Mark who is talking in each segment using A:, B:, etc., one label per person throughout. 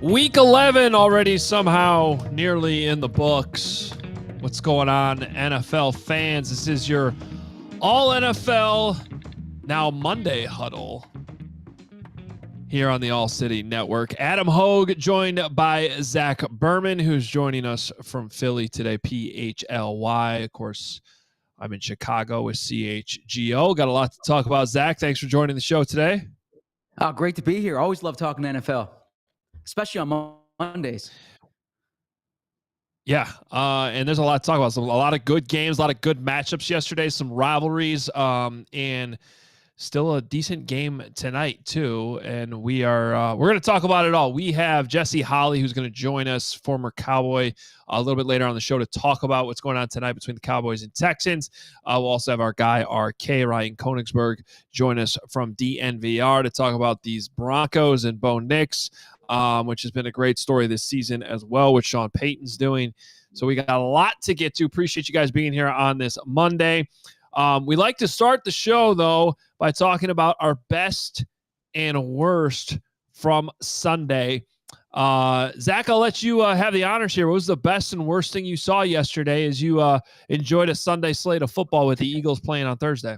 A: Week 11 already somehow nearly in the books. What's going on, NFL fans? This is your All NFL Now Monday Huddle here on the ALLCITY Network. Adam Hoge joined by Zach Berman, who's joining us from Philly today, PHLY. Of course, I'm in Chicago with CHGO. Got a lot to talk about. Zach, thanks for joining the show today.
B: Oh, great to be here. Always love talking NFL, especially on Mondays.
A: Yeah, and there's a lot to talk about. So a lot of good games, a lot of good matchups yesterday, some rivalries, and still a decent game tonight too. And we're going to talk about it all. We have Jesse Holley, who's going to join us, former Cowboy, a little bit later on the show to talk about what's going on tonight between the Cowboys and Texans. We'll also have our guy, RK, Ryan Koenigsberg, join us from DNVR to talk about these Broncos and Bo Nix, which has been a great story this season as well, what Sean Payton's doing. So we got a lot to get to. Appreciate you guys being here on this Monday. We like to start the show, though, by talking about our best and worst from Sunday. Zach, I'll let you have the honors here. What was the best and worst thing you saw yesterday as you enjoyed a Sunday slate of football with the Eagles playing on Thursday?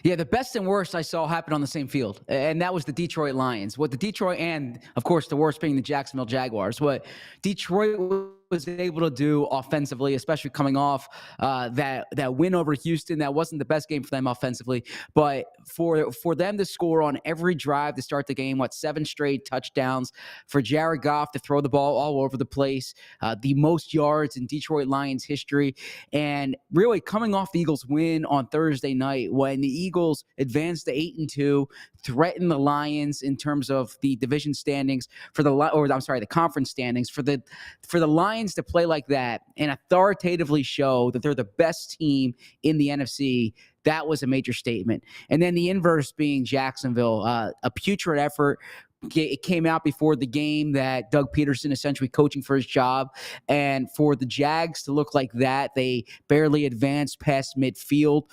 B: Yeah, the best and worst I saw happen on the same field, and that was the Detroit Lions. What the Detroit and, of course, the worst being the Jacksonville Jaguars. What Detroit was able to do offensively, especially coming off that win over Houston. That wasn't the best game for them offensively, but for them to score on every drive to start the game, 7 straight touchdowns, for Jared Goff to throw the ball all over the place, the most yards in Detroit Lions history, and really coming off the Eagles win on Thursday night when the Eagles advanced to 8-2, threatened the Lions in terms of the division standings the conference standings. For the Lions to play like that and authoritatively show that they're the best team in the NFC, that was a major statement. And then the inverse being Jacksonville, a putrid effort. It came out before the game that Doug Peterson essentially coaching for his job. And for the Jags to look like that, they barely advanced past midfield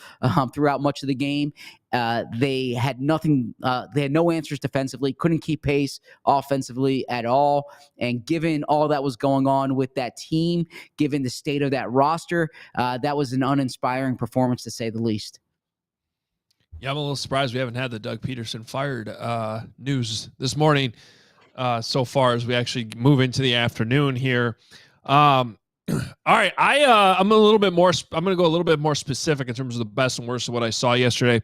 B: throughout much of the game. They had nothing. They had no answers defensively, couldn't keep pace offensively at all. And given all that was going on with that team, given the state of that roster, that was an uninspiring performance to say the least.
A: Yeah, I'm a little surprised we haven't had the Doug Peterson fired news this morning so far as we actually move into the afternoon here. All right, I'm going to go a little bit more specific in terms of the best and worst of what I saw yesterday.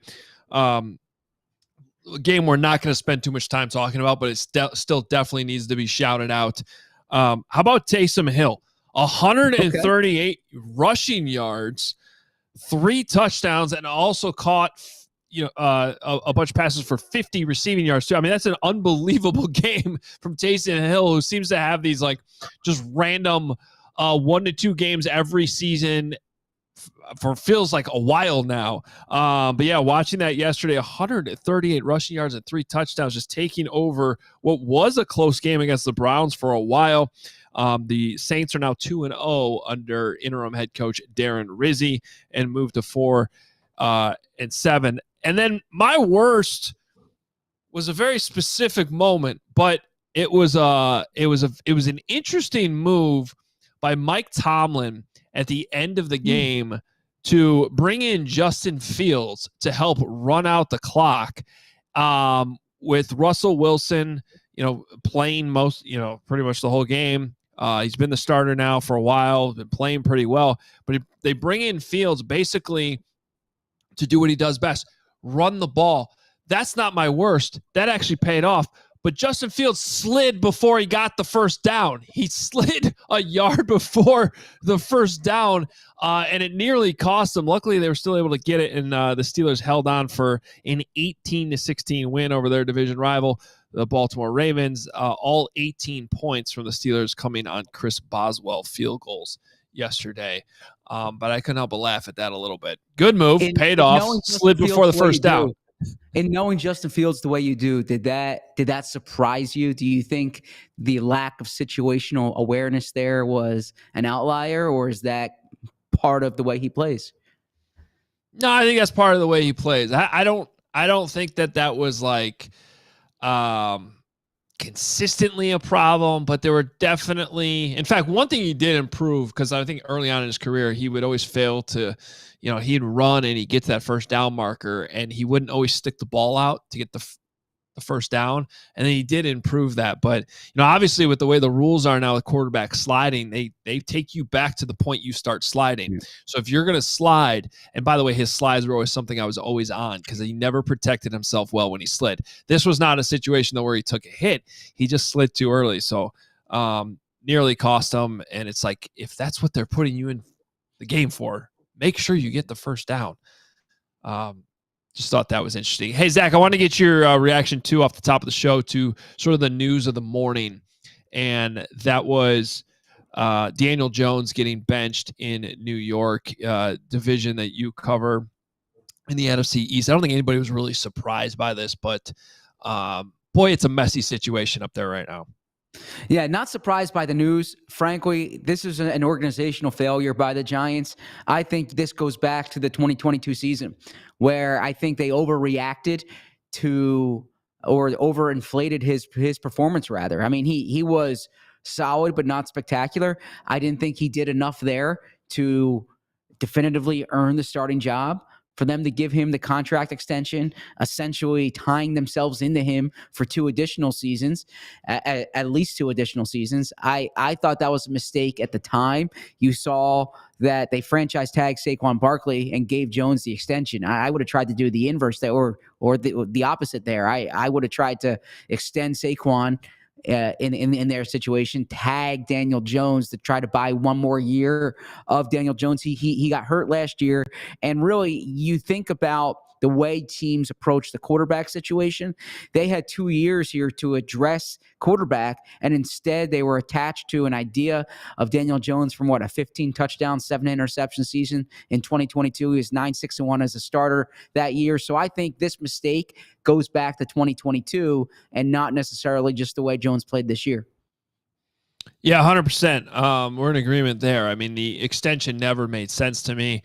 A: A game we're not going to spend too much time talking about, but it still definitely needs to be shouted out. How about Taysom Hill? 138 rushing yards, 3 touchdowns, and also caught a bunch of passes for 50 receiving yards too. I mean, that's an unbelievable game from Taysom Hill, who seems to have these just random 1 to 2 games every season for feels like a while now. But yeah, watching that yesterday, 138 rushing yards and 3 touchdowns, just taking over what was a close game against the Browns for a while. The Saints are now 2-0 under interim head coach Darren Rizzi and moved to 4-7. And then my worst was a very specific moment, but it was an interesting move by Mike Tomlin at the end of the game to bring in Justin Fields to help run out the clock, with Russell Wilson, playing pretty much the whole game. He's been the starter now for a while, been playing pretty well, but they bring in Fields basically to do what he does best, run the ball. That's not my worst. That actually paid off. but Justin Fields slid before he got the first down. He slid a yard before the first down, and it nearly cost them. Luckily, they were still able to get it, and the Steelers held on for an 18-16 win over their division rival, the Baltimore Ravens. All 18 points from the Steelers coming on Chris Boswell field goals yesterday. But I couldn't help but laugh at that a little bit. Good move, paid off, slid before the first down.
B: And knowing Justin Fields the way you do, did that surprise you? Do you think the lack of situational awareness there was an outlier, or is that part of the way he plays?
A: No, I think that's part of the way he plays. I don't think that was like consistently a problem, but there were definitely, in fact, one thing he did improve, because I think early on in his career, he would always fail to, he'd run and he'd get to that first down marker and he wouldn't always stick the ball out to get the first down. And then he did improve that. But, obviously with the way the rules are now, the quarterback sliding, they take you back to the point you start sliding. Yeah. So if you're going to slide, and by the way, his slides were always something I was always on because he never protected himself well when he slid. This was not a situation though where he took a hit. He just slid too early. So nearly cost him. And it's like, if that's what they're putting you in the game for, make sure you get the first down. Just thought that was interesting. Hey, Zach, I want to get your reaction, too, off the top of the show to sort of the news of the morning. And that was Daniel Jones getting benched in New York, division that you cover in the NFC East. I don't think anybody was really surprised by this, but boy, it's a messy situation up there right now.
B: Yeah, not surprised by the news. Frankly, this is an organizational failure by the Giants. I think this goes back to the 2022 season where I think they overreacted to or overinflated his performance, rather. I mean, he was solid but not spectacular. I didn't think he did enough there to definitively earn the starting job. For them to give him the contract extension, essentially tying themselves into him for 2 additional seasons, at least 2 additional seasons. I thought that was a mistake at the time. You saw that they franchise tagged Saquon Barkley and gave Jones the extension. I would have tried to do the inverse there, or the opposite there. I would have tried to extend Saquon in their situation, tag Daniel Jones to try to buy one more year of Daniel Jones. He got hurt last year. And really, you think about the way teams approach the quarterback situation. They had 2 years here to address quarterback, and instead they were attached to an idea of Daniel Jones from a 15 touchdown, 7 interception season in 2022. He was 9-6-1 as a starter that year. So I think this mistake goes back to 2022 and not necessarily just the way Jones played this year.
A: Yeah, 100%. We're in agreement there. I mean, the extension never made sense to me.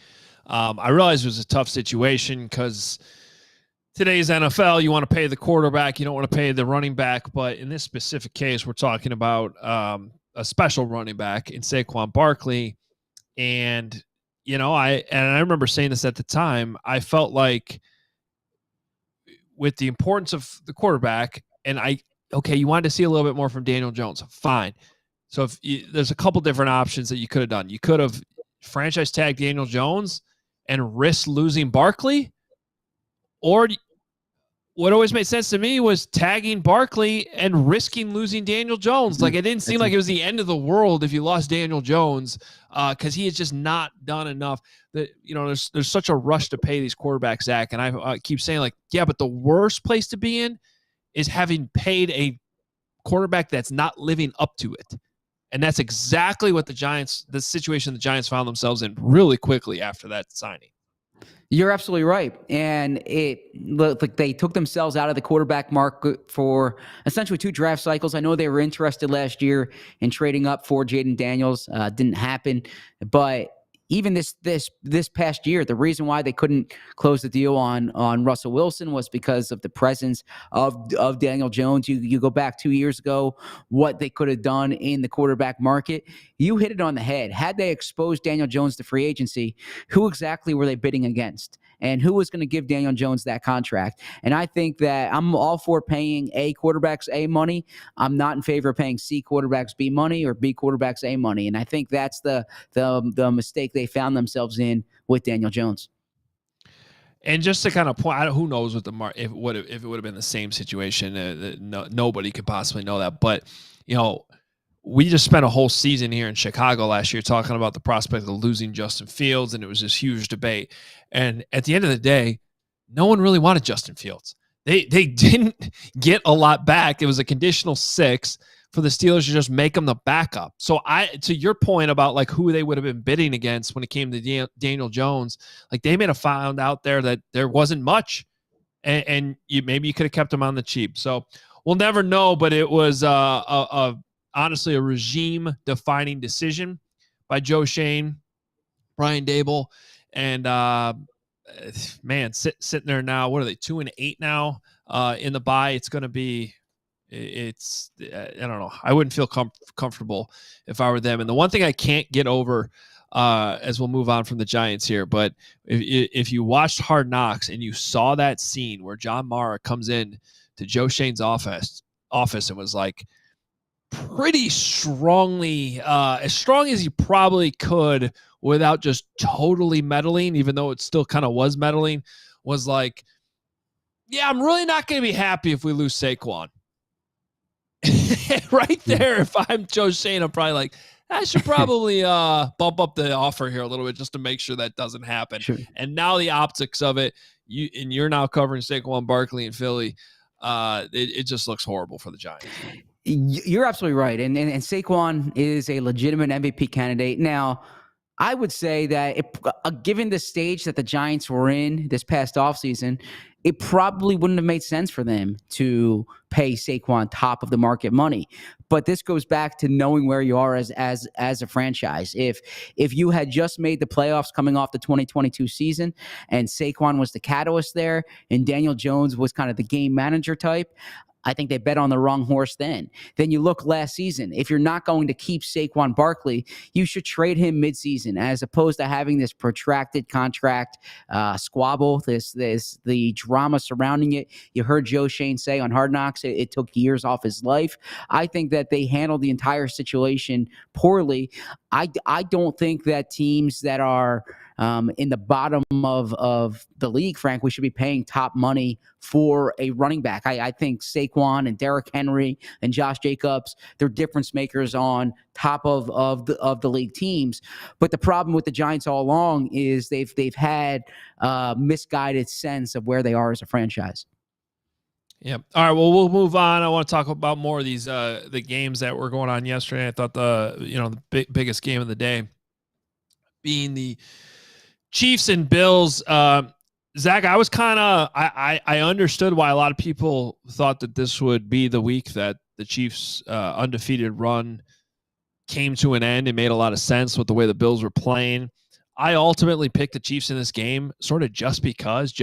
A: I realized it was a tough situation because today's NFL, you want to pay the quarterback, you don't want to pay the running back. But in this specific case, we're talking about a special running back in Saquon Barkley. And, I remember saying this at the time, I felt like with the importance of the quarterback, and you wanted to see a little bit more from Daniel Jones. Fine. So there's a couple different options that you could have done. You could have franchise tagged Daniel Jones and risk losing Barkley, or what always made sense to me was tagging Barkley and risking losing Daniel Jones. Like, it didn't seem like it was the end of the world if you lost Daniel Jones, because he has just not done enough. That there's such a rush to pay these quarterbacks, Zach, and I keep saying, like, yeah, but the worst place to be in is having paid a quarterback that's not living up to it. And that's exactly what the situation the Giants found themselves in really quickly after that signing.
B: You're absolutely right. And it looked like they took themselves out of the quarterback market for essentially 2 draft cycles. I know they were interested last year in trading up for Jaden Daniels. Didn't happen. But even this past year, the reason why they couldn't close the deal on Russell Wilson was because of the presence of Daniel Jones. You go back 2 years ago, what they could have done in the quarterback market. You hit it on the head. Had they exposed Daniel Jones to free agency, who exactly were they bidding against? And who was going to give Daniel Jones that contract? And I think that I'm all for paying A quarterbacks A money. I'm not in favor of paying C quarterbacks B money or B quarterbacks A money. And I think that's the mistake they found themselves in with Daniel Jones.
A: And just to kind of point out, who knows what if it would have been the same situation, nobody could possibly know that. But, we just spent a whole season here in Chicago last year talking about the prospect of losing Justin Fields, and it was this huge debate. And at the end of the day, no one really wanted Justin Fields. They didn't get a lot back. It was a conditional 6 for the Steelers to just make him the backup. So to your point about like who they would have been bidding against when it came to Daniel Jones, like they may have found out there that there wasn't much, and maybe you could have kept him on the cheap. So we'll never know, but it was honestly a regime-defining decision by Joe Schoen, Brian Daboll, and man, sitting there now. What are they, 2-8 now in the bye? It's going to be. It's I don't know. I wouldn't feel comfortable if I were them. And the one thing I can't get over, as we'll move on from the Giants here, but if you watched Hard Knocks and you saw that scene where John Mara comes in to Joe Schoen's office and was like pretty strongly, as strong as he probably could without just totally meddling, even though it still kind of was meddling, was like, yeah, I'm really not going to be happy if we lose Saquon. Right there, if I'm Joe Schoen, I'm probably like, I should probably bump up the offer here a little bit just to make sure that doesn't happen. Sure. And now the optics of it, you're now covering Saquon Barkley in Philly. It just looks horrible for the Giants.
B: You're absolutely right. And Saquon is a legitimate MVP candidate. Now, I would say that given the stage that the Giants were in this past offseason, it probably wouldn't have made sense for them to pay Saquon top of the market money. But this goes back to knowing where you are as a franchise. If you had just made the playoffs coming off the 2022 season and Saquon was the catalyst there and Daniel Jones was kind of the game manager type, I think they bet on the wrong horse then. Then you look last season. If you're not going to keep Saquon Barkley, you should trade him midseason as opposed to having this protracted contract squabble, the drama surrounding it. You heard Joe Schoen say on Hard Knocks it took years off his life. I think that they handled the entire situation poorly. I don't think that teams that are in the bottom of the league, Frank, we should be paying top money for a running back. I think Saquon and Derrick Henry and Josh Jacobs, they're difference makers on top of the league teams. But the problem with the Giants all along is they've had misguided sense of where they are as a franchise.
A: Yeah. All right. Well, we'll move on. I want to talk about more of these the games that were going on yesterday. I thought the biggest game of the day being the Chiefs and Bills. Zach, I was kind of I understood why a lot of people thought that this would be the week that the Chiefs' undefeated run came to an end. It made a lot of sense with the way the Bills were playing. I ultimately picked the Chiefs in this game sort of just because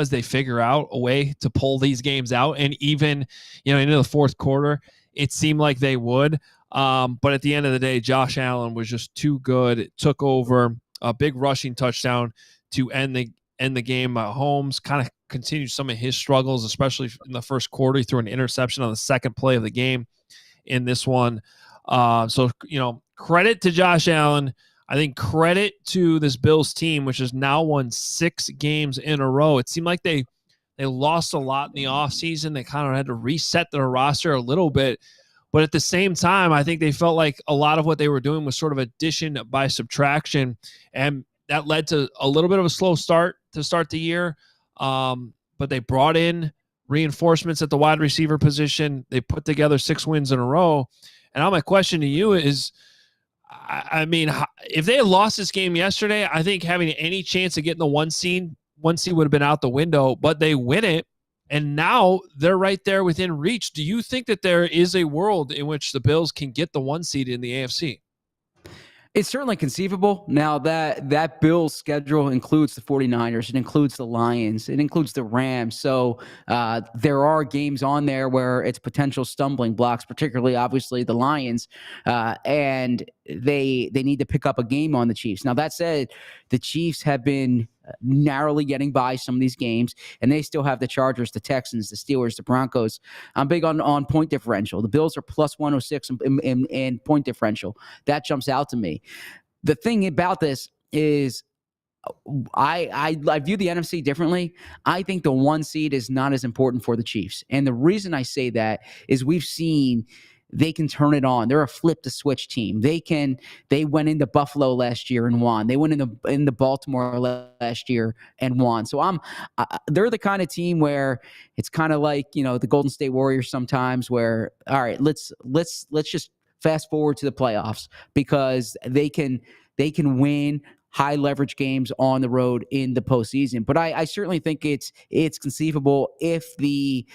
A: they figure out a way to pull these games out. And even, into the fourth quarter, it seemed like they would. But at the end of the day, Josh Allen was just too good. It took over a big rushing touchdown to end the game. Holmes kind of continued some of his struggles, especially in the first quarter. He threw an interception on the second play of the game in this one. So, credit to Josh Allen. I think credit to this Bills team, which has now won 6 games in a row. It seemed like they lost a lot in the offseason. They kind of had to reset their roster a little bit. But at the same time, I think they felt like a lot of what they were doing was sort of addition by subtraction. And that led to a little bit of a slow start to start the year. But they brought in reinforcements at the wide receiver position. They put together 6 wins in a row. And now my question to you is, I mean, if they had lost this game yesterday, I think having any chance of getting the one seed would have been out the window, but they win it. And now they're right there within reach. Do you think that there is a world in which the Bills can get the 1 seed in the AFC?
B: It's certainly conceivable. Now, that Bills schedule includes the 49ers. It includes the Lions. It includes the Rams. So there are games on there where it's potential stumbling blocks, particularly, obviously, the Lions. And they need to pick up a game on the Chiefs. Now, that said, the Chiefs have been narrowly getting by some of these games, and they still have the Chargers, the Texans, the Steelers, the Broncos. I'm big on point differential. The Bills are plus 106 in point differential. That jumps out to me. The thing about this is I view the NFC differently. I think the 1 seed is not as important for the Chiefs. And the reason I say that is we've seen they can turn it on. They're a flip the switch team. They went into Buffalo last year and won. They went into Baltimore last year and won. So they're the kind of team where it's kind of like, the Golden State Warriors sometimes, where, all right, let's just fast forward to the playoffs, because they can win high leverage games on the road in the postseason. But I certainly think it's conceivable if the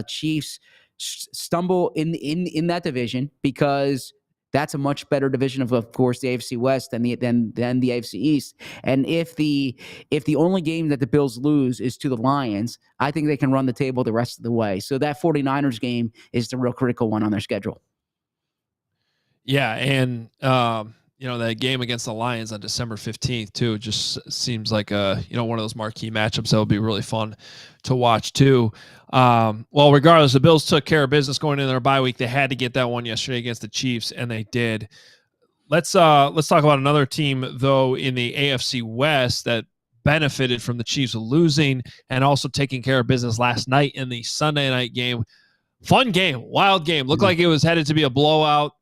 B: Chiefs stumble in that division, because that's a much better division of course, the AFC West than the AFC East. And if the only game that the Bills lose is to the Lions, I think they can run the table the rest of the way. So that 49ers game is the real critical one on their schedule.
A: Yeah, and that game against the Lions on December 15th too just seems like one of those marquee matchups that would be really fun to watch too. Well, regardless, the Bills took care of business going into their bye week. They had to get that one yesterday against the Chiefs, and they did. Let's talk about another team though in the AFC West that benefited from the Chiefs losing and also taking care of business last night in the Sunday night game. Fun game, wild game. Looked like it was headed to be a blowout.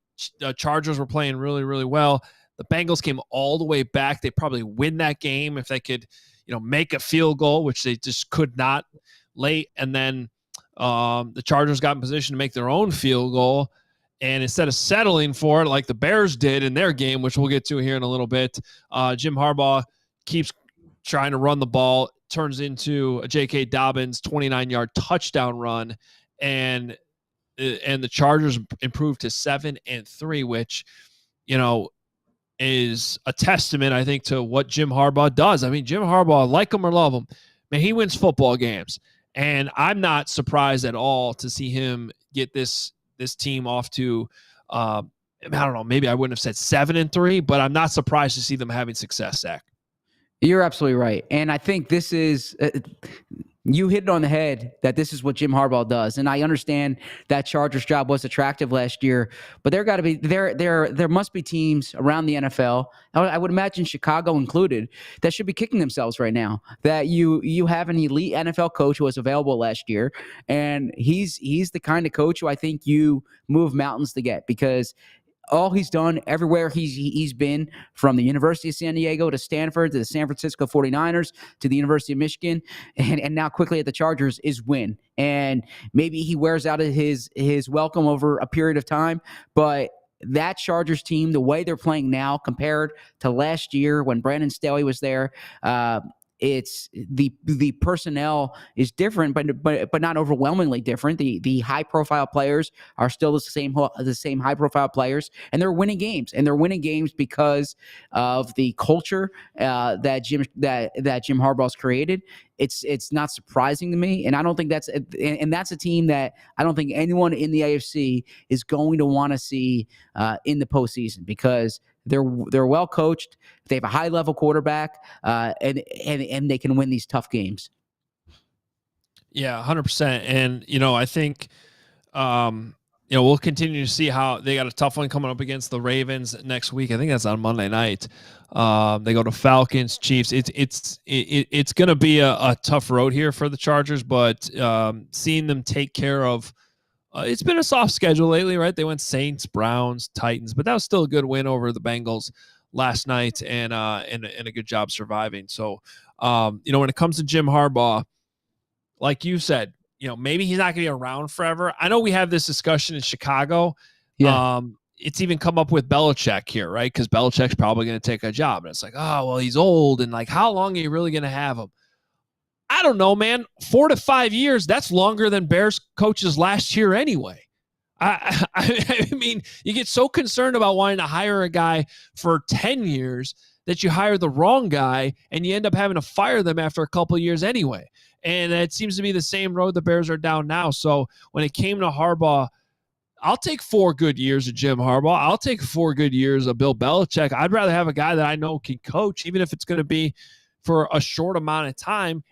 A: Chargers were playing really, really well. The Bengals came all the way back. They probably win that game if they could, make a field goal, which they just could not late. And then the Chargers got in position to make their own field goal. And instead of settling for it like the Bears did in their game, which we'll get to here in a little bit, Jim Harbaugh keeps trying to run the ball, turns into a J.K. Dobbins 29-yard touchdown run, and the Chargers improved to 7-3, which, is a testament, I think, to what Jim Harbaugh does. I mean, Jim Harbaugh, like him or love him, man, he wins football games. And I'm not surprised at all to see him get this team off to, I don't know, maybe I wouldn't have said 7-3, but I'm not surprised to see them having success, Zach.
B: You're absolutely right. And I think this is you hit it on the head, that this is what Jim Harbaugh does. And I understand that Chargers job was attractive last year, but there must be teams around the NFL, I would imagine Chicago included, that should be kicking themselves right now. That you have an elite NFL coach who was available last year, and he's the kind of coach who I think you move mountains to get, because all he's done everywhere he's been, from the University of San Diego to Stanford to the San Francisco 49ers to the University of Michigan and now quickly at the Chargers, is win. And maybe he wears out his welcome over a period of time, but that Chargers team, the way they're playing now compared to last year when Brandon Staley was there, it's the personnel is different, but not overwhelmingly different. The high profile players are still the same high profile players, and they're winning games. And they're winning games because of the culture that Jim Harbaugh's created. It's not surprising to me, and I don't think that's a team that I don't think anyone in the AFC is going to want to see in the postseason, because they're well coached. They have a high level quarterback, and they can win these tough games.
A: Yeah, 100%. And I think we'll continue to see how they got a tough one coming up against the Ravens next week. I think that's on Monday night. They go to Falcons, Chiefs. It's going to be a tough road here for the Chargers, but seeing them take care of. It's been a soft schedule lately, right? They went Saints, Browns, Titans, but that was still a good win over the Bengals last night, and a good job surviving. So, when it comes to Jim Harbaugh, like you said, maybe he's not going to be around forever. I know we have this discussion in Chicago.
B: Yeah.
A: It's even come up with Belichick here, right? Because Belichick's probably going to take a job, and it's like, oh, well, he's old, and like, how long are you really going to have him? I don't know, man. 4 to 5 years, that's longer than Bears coaches last year anyway. I mean, you get so concerned about wanting to hire a guy for 10 years that you hire the wrong guy, and you end up having to fire them after a couple of years anyway. And it seems to be the same road the Bears are down now. So when it came to Harbaugh, I'll take 4 good years of Jim Harbaugh. I'll take 4 good years of Bill Belichick. I'd rather have a guy that I know can coach, even if it's going to be for a short amount of time.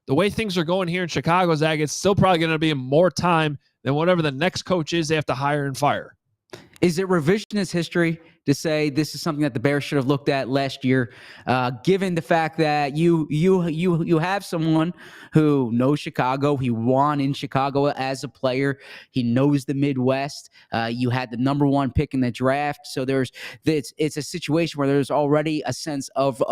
A: The way things are going here in Chicago, Zach, it's still probably going to be more time than whatever the next coach is they have to hire and fire.
B: Is it revisionist history to say this is something that the Bears should have looked at last year, given the fact that you have someone who knows Chicago. He won in Chicago as a player. He knows the Midwest. You had the number 1 pick in the draft, so it's a situation where there's already a sense of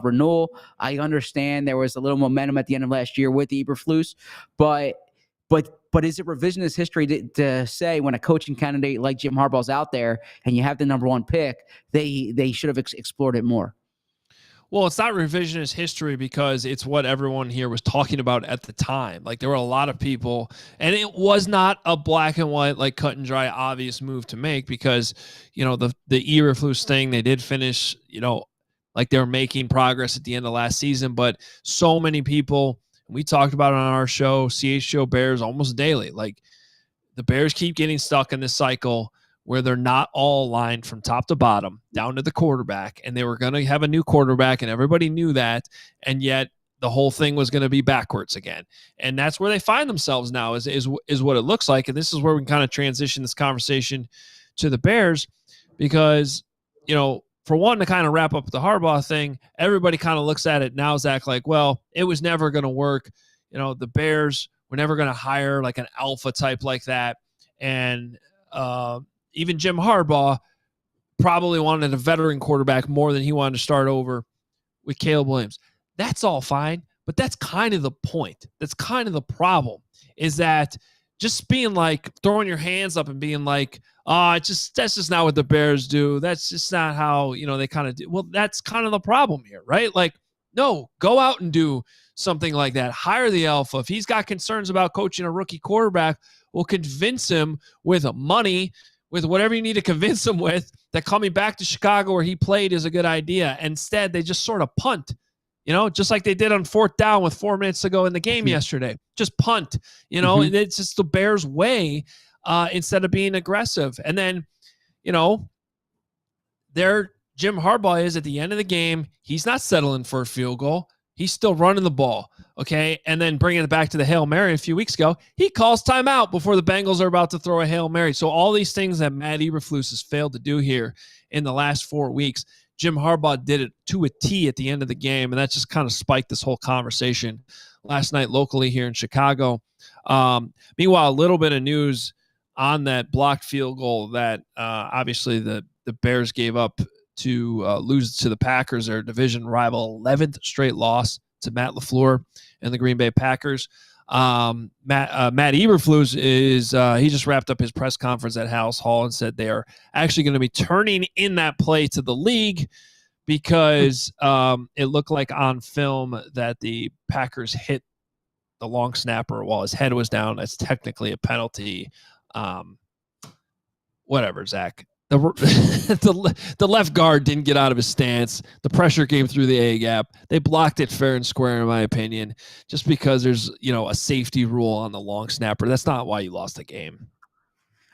B: renewal. I understand there was a little momentum at the end of last year with Eberflus, but is it revisionist history to say when a coaching candidate like Jim Harbaugh's out there and you have the number 1 pick, they should have explored it more?
A: Well, it's not revisionist history because it's what everyone here was talking about at the time. Like, there were a lot of people, and it was not a black and white, like cut and dry, obvious move to make because, the Eberflus thing, they did finish, like they were making progress at the end of last season, but so many people, we talked about it on our show, CHGO Bears, almost daily. Like, the Bears keep getting stuck in this cycle where they're not all aligned from top to bottom down to the quarterback, and they were going to have a new quarterback, and everybody knew that, and yet the whole thing was going to be backwards again. And that's where they find themselves now is what it looks like. And this is where we can kind of transition this conversation to the Bears because, for one, to kind of wrap up the Harbaugh thing, everybody kind of looks at it now, Zach, like, well, it was never going to work. The Bears were never going to hire like an alpha type like that. And even Jim Harbaugh probably wanted a veteran quarterback more than he wanted to start over with Caleb Williams. That's all fine, but that's kind of the point. That's kind of the problem is that just being like throwing your hands up and being like, that's just not what the Bears do. That's just not how, they kind of do. Well, that's kind of the problem here, right? Like, no, go out and do something like that. Hire the alpha. If he's got concerns about coaching a rookie quarterback, we'll convince him with money, with whatever you need to convince him with, that coming back to Chicago where he played is a good idea. Instead, they just sort of punt, just like they did on 4th down with 4 minutes to go in the game yesterday. Just punt, It's just the Bears' way instead of being aggressive. And then, Jim Harbaugh is at the end of the game. He's not settling for a field goal. He's still running the ball, okay? And then bringing it back to the Hail Mary a few weeks ago, he calls timeout before the Bengals are about to throw a Hail Mary. So all these things that Matt Eberflus has failed to do here in the last 4 weeks, Jim Harbaugh did it to a T at the end of the game, and that just kind of spiked this whole conversation last night locally here in Chicago. Meanwhile, a little bit of news on that blocked field goal that obviously the Bears gave up to lose to the Packers, their division rival, 11th straight loss to Matt LaFleur and the Green Bay Packers. Matt Eberflus he just wrapped up his press conference at House Hall and said they are actually going to be turning in that play to the league because it looked like on film that the Packers hit the long snapper while his head was down. That's technically a penalty. Whatever, Zach. The left guard didn't get out of his stance. The pressure came through the A gap. They blocked it fair and square, in my opinion, just because there's, a safety rule on the long snapper. That's not why you lost the game.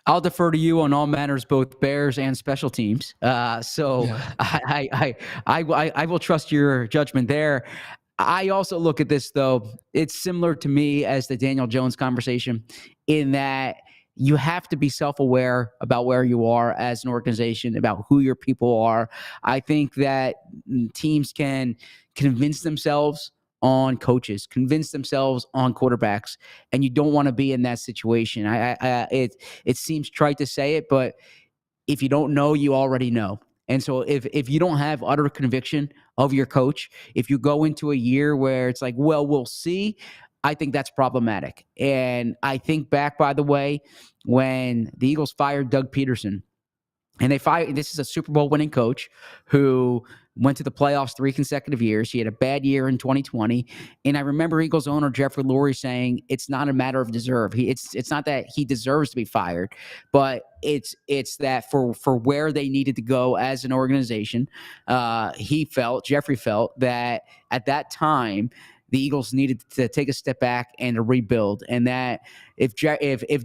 B: I'll defer to you on all matters, both Bears and special teams. I will trust your judgment there. I also look at this, though. It's similar to me as the Daniel Jones conversation in that you have to be self-aware about where you are as an organization, about who your people are. I think that teams can convince themselves on coaches, convince themselves on quarterbacks, and you don't want to be in that situation. It seems trite to say it, but if you don't know, you already know. And so if you don't have utter conviction of your coach, if you go into a year where it's like, well, we'll see, I think that's problematic. And I think back, by the way, when the Eagles fired Doug Peterson, and this is a Super Bowl winning coach who went to the playoffs 3 consecutive years. He had a bad year in 2020. And I remember Eagles owner Jeffrey Lurie saying it's not a matter of deserve. It's not that he deserves to be fired, but it's that for where they needed to go as an organization, Jeffrey felt that at that time, the Eagles needed to take a step back and to rebuild, and that if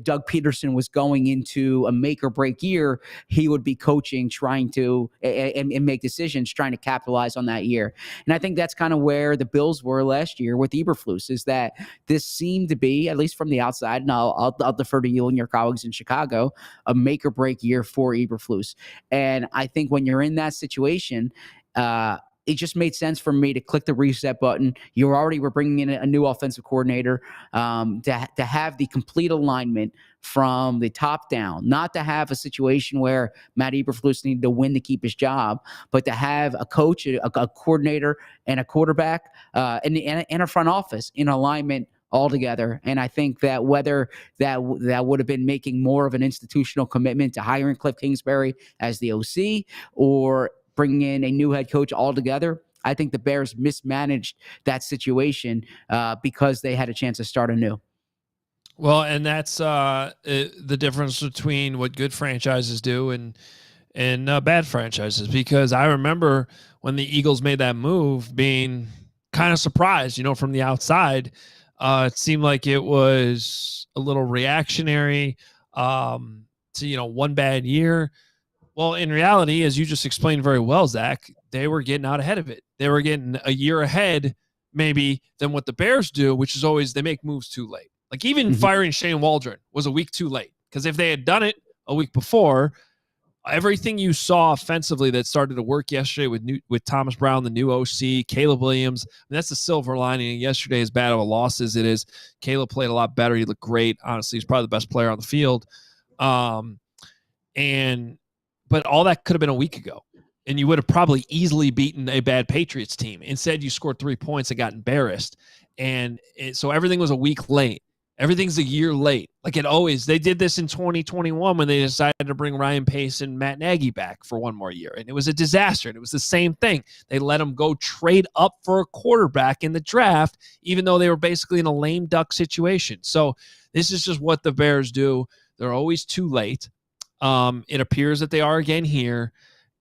B: Doug Peterson was going into a make or break year, he would be coaching, trying to and make decisions, trying to capitalize on that year. And I think that's kind of where the Bills were last year with Eberflus, is that this seemed to be, at least from the outside, and I'll defer to you and your colleagues in Chicago, a make or break year for Eberflus. And I think when you're in that situation, it just made sense for me to click the reset button. We're bringing in a new offensive coordinator, to have the complete alignment from the top down, not to have a situation where Matt Eberflus needed to win to keep his job, but to have a coach, a coordinator, and a quarterback, and a front office in alignment altogether. And I think that whether that would have been making more of an institutional commitment to hiring Cliff Kingsbury as the OC, or bringing in a new head coach altogether, I think the Bears mismanaged that situation because they had a chance to start anew.
A: Well, and that's the difference between what good franchises do and bad franchises, because I remember when the Eagles made that move being kind of surprised, from the outside. It seemed like it was a little reactionary to, one bad year. Well, in reality, as you just explained very well, Zach, they were getting out ahead of it. They were getting a year ahead, maybe, than what the Bears do, which is always they make moves too late. Like even firing Shane Waldron was a week too late, because if they had done it a week before, everything you saw offensively that started to work yesterday with Thomas Brown, the new OC, Caleb Williams, that's the silver lining. Yesterday, as bad of a loss as it is, Caleb played a lot better. He looked great. Honestly, he's probably the best player on the field. But all that could have been a week ago, and you would have probably easily beaten a bad Patriots team. Instead, you scored 3 points and got embarrassed. So everything was a week late. Everything's a year late. Like it always, they did this in 2021 when they decided to bring Ryan Pace and Matt Nagy back for one more year. And it was a disaster. And it was the same thing. They let them go trade up for a quarterback in the draft, even though they were basically in a lame duck situation. So this is just what the Bears do. They're always too late. It appears that they are again here,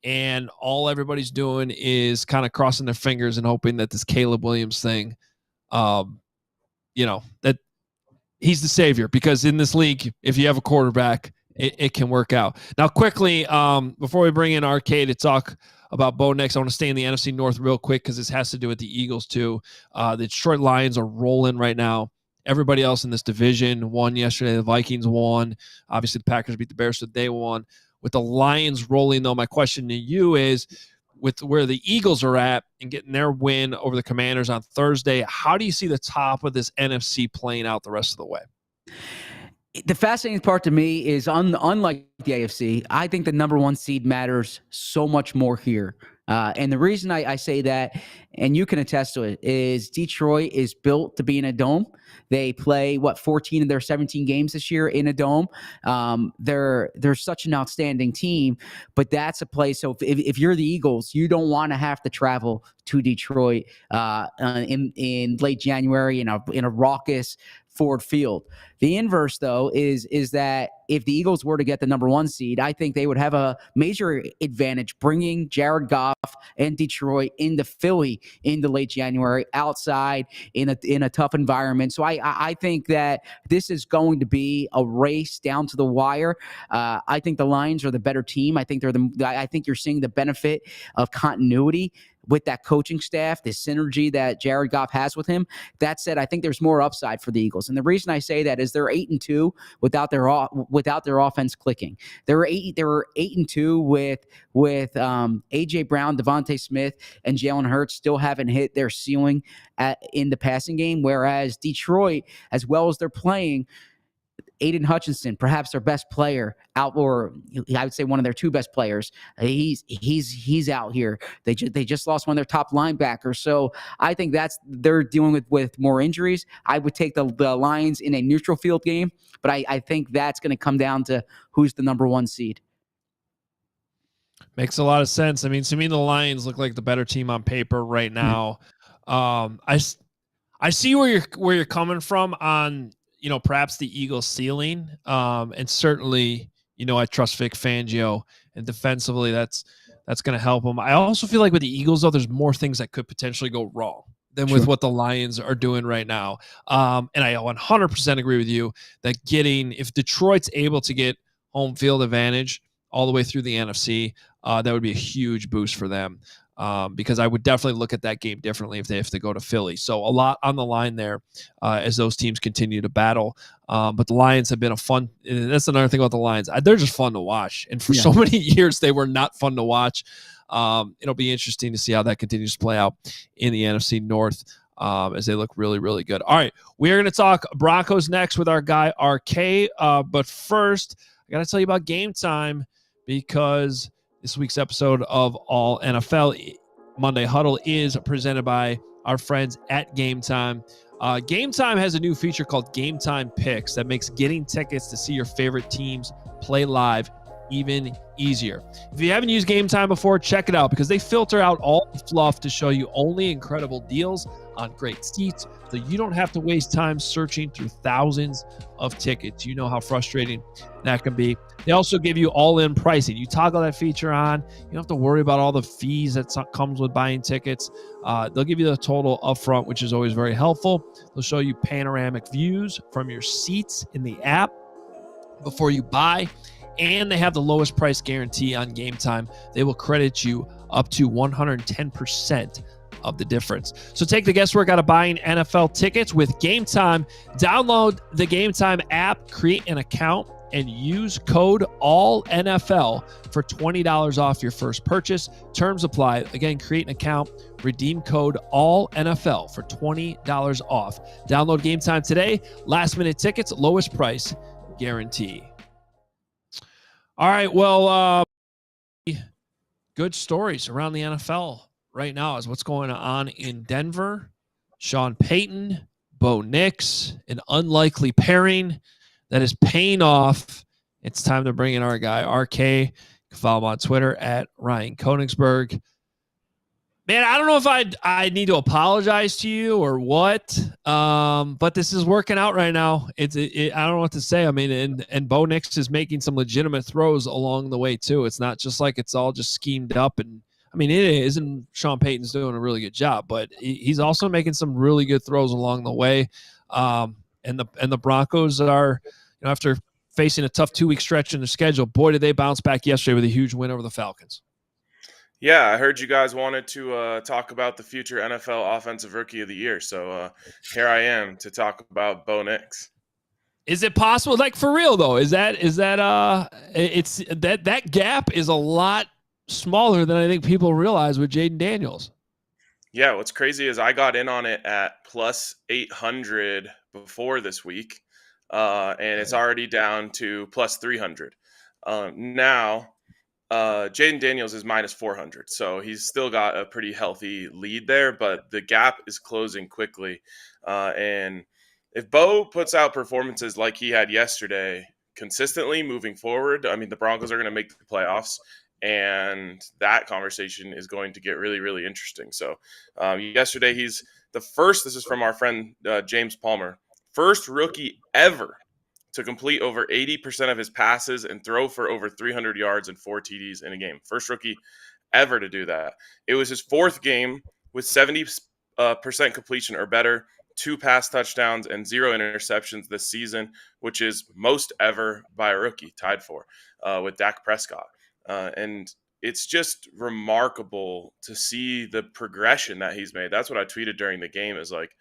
A: and all everybody's doing is kind of crossing their fingers and hoping that this Caleb Williams thing, that he's the savior, because in this league, if you have a quarterback, it can work out. Now, quickly, before we bring in Arcade to talk about Bo Nix, I want to stay in the NFC North real quick because this has to do with the Eagles too. The Detroit Lions are rolling right now. Everybody else in this division won yesterday. The Vikings won. Obviously, the Packers beat the Bears, so they won. With the Lions rolling, though, my question to you is, with where the Eagles are at and getting their win over the Commanders on Thursday, how do you see the top of this NFC playing out the rest of the way?
B: The fascinating part to me is, unlike the AFC, I think the number one seed matters so much more here. And the reason I say that, and you can attest to it, is Detroit is built to be in a dome. They play 14 of their 17 games this year in a dome. They're such an outstanding team, but that's a place. So if you're the Eagles, you don't want to have to travel to Detroit in late January in a raucous Ford Field. The inverse, though, is that if the Eagles were to get the number one seed, I think they would have a major advantage bringing Jared Goff and Detroit into Philly into late January, outside in a tough environment. So I think that this is going to be a race down to the wire. I think the Lions are the better team. I think I think you're seeing the benefit of continuity with that coaching staff, the synergy that Jared Goff has with him. That said, I think there's more upside for the Eagles. And the reason I say that is they're 8-2 without their offense clicking. They were 8-2 with AJ Brown, Devontae Smith, and Jalen Hurts still haven't hit their ceiling in the passing game. Whereas Detroit, as well as they're playing, Aiden Hutchinson, perhaps their best player out, or I would say one of their two best players. He's out here. They just lost one of their top linebackers. So I think they're dealing with more injuries. I would take the Lions in a neutral field game, but I think that's going to come down to who's the number one seed.
A: Makes a lot of sense. I mean, to me, the Lions look like the better team on paper right now. I see where you're coming from on, perhaps the Eagles ceiling. And certainly, I trust Vic Fangio, and defensively that's going to help them. I also feel like with the Eagles, though, there's more things that could potentially go wrong. than with what the Lions are doing right now. And I 100% agree with you that if Detroit's able to get home field advantage all the way through the NFC, that would be a huge boost for them. Because I would definitely look at that game differently if they go to Philly. So a lot on the line there as those teams continue to battle. But the Lions have been that's another thing about the Lions. They're just fun to watch. And for so many years, they were not fun to watch. It'll be interesting to see how that continues to play out in the NFC North as they look really, really good. All right, we're going to talk Broncos next with our guy RK. But first, I got to tell you about Game Time, because this week's episode of ALL NFL Monday Huddle is presented by our friends at Game Time. Game Time has a new feature called Game Time Picks that makes getting tickets to see your favorite teams play live even easier. If you haven't used Game Time before, check it out, because they filter out all the fluff to show you only incredible deals on great seats, so you don't have to waste time searching through thousands of tickets. You know how frustrating that can be. They also give you all-in pricing. You toggle that feature on. You don't have to worry about all the fees that comes with buying tickets. They'll give you the total upfront, which is always very helpful. They'll show you panoramic views from your seats in the app before you buy. And they have the lowest price guarantee on Game Time. They will credit you up to 110% of the difference. So take the guesswork out of buying NFL tickets with Game Time. Download the Game Time app, create an account, and use code ALLNFL for $20 off your first purchase. Terms apply. Again, create an account, redeem code ALLNFL for $20 off. Download Game Time today. Last minute tickets, lowest price guarantee. All right, well, good stories around the NFL right now is what's going on in Denver. Sean Payton, Bo Nix, an unlikely pairing that is paying off. It's time to bring in our guy, RK. You can follow him on Twitter at Ryan Koenigsberg. Man, I don't know if I need to apologize to you or what, but this is working out right now. I don't know what to say. I mean, and Bo Nix is making some legitimate throws along the way too. It's not just like it's all just schemed up. And I mean, it is, and Sean Payton's doing a really good job, but he's also making some really good throws along the way. And the Broncos are, after facing a tough 2-week stretch in the schedule, boy, did they bounce back yesterday with a huge win over the Falcons.
C: Yeah, I heard you guys wanted to talk about the future NFL Offensive Rookie of the Year, so here I am to talk about Bo Nix.
A: Is it possible? Like, for real though, it's that gap is a lot smaller than I think people realize with Jaden Daniels.
C: Yeah, what's crazy is I got in on it at plus 800 before this week, and it's already down to plus 300 now. Jaden Daniels is minus 400, so he's still got a pretty healthy lead there, but the gap is closing quickly. And if Bo puts out performances like he had yesterday consistently moving forward, I mean, the Broncos are going to make the playoffs, and that conversation is going to get really, really interesting. So yesterday, he's the first, this is from our friend James Palmer, first rookie ever to complete over 80% of his passes and throw for over 300 yards and 4 TDs in a game. First rookie ever to do that. It was his fourth game with 70% completion or better, 2 pass touchdowns, and 0 interceptions this season, which is most ever by a rookie, tied for with Dak Prescott. And it's just remarkable to see the progression that he's made. That's what I tweeted during the game, is like,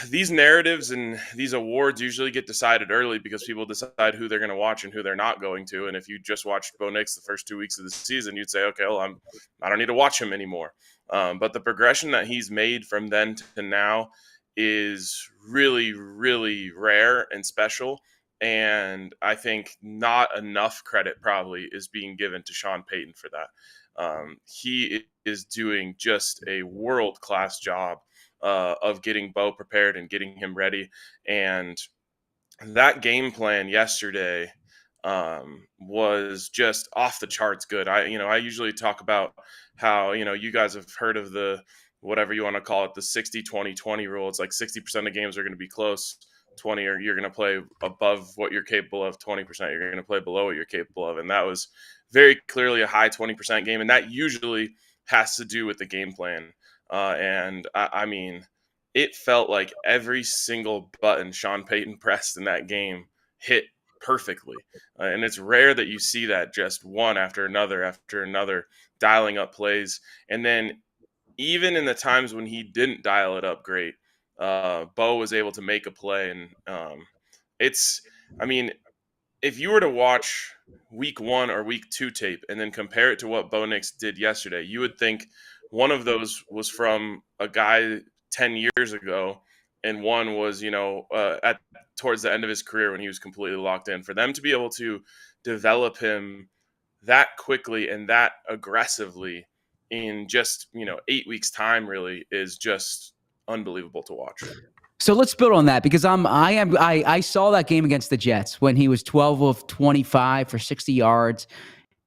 C: these narratives and these awards usually get decided early because people decide who they're going to watch and who they're not going to. And if you just watched Bo Nix the first 2 weeks of the season, you'd say, okay, well, I don't need to watch him anymore. But the progression that he's made from then to now is really, really rare and special. And I think not enough credit probably is being given to Sean Payton for that. He is doing just a world-class job of getting Bo prepared and getting him ready. And that game plan yesterday was just off the charts good. I usually talk about how, you guys have heard of the, whatever you want to call it, the 60-20-20 rule. It's like 60% of games are going to be close, 20 or you're going to play above what you're capable of, 20% you're going to play below what you're capable of. And that was very clearly a high 20% game. And that usually has to do with the game plan. And I mean, it felt like every single button Sean Payton pressed in that game hit perfectly. And it's rare that you see that, just one after another, dialing up plays. And then even in the times when he didn't dial it up great, Bo was able to make a play. And I mean, if you were to watch week 1 or week 2 tape and then compare it to what Bo Nix did yesterday, you would think one of those was from a guy 10 years ago, and one was, at towards the end of his career when he was completely locked in. For them to be able to develop him that quickly and that aggressively in just, 8 weeks time really is just unbelievable to watch.
B: So let's build on that, because I saw that game against the Jets when he was 12 of 25 for 60 yards.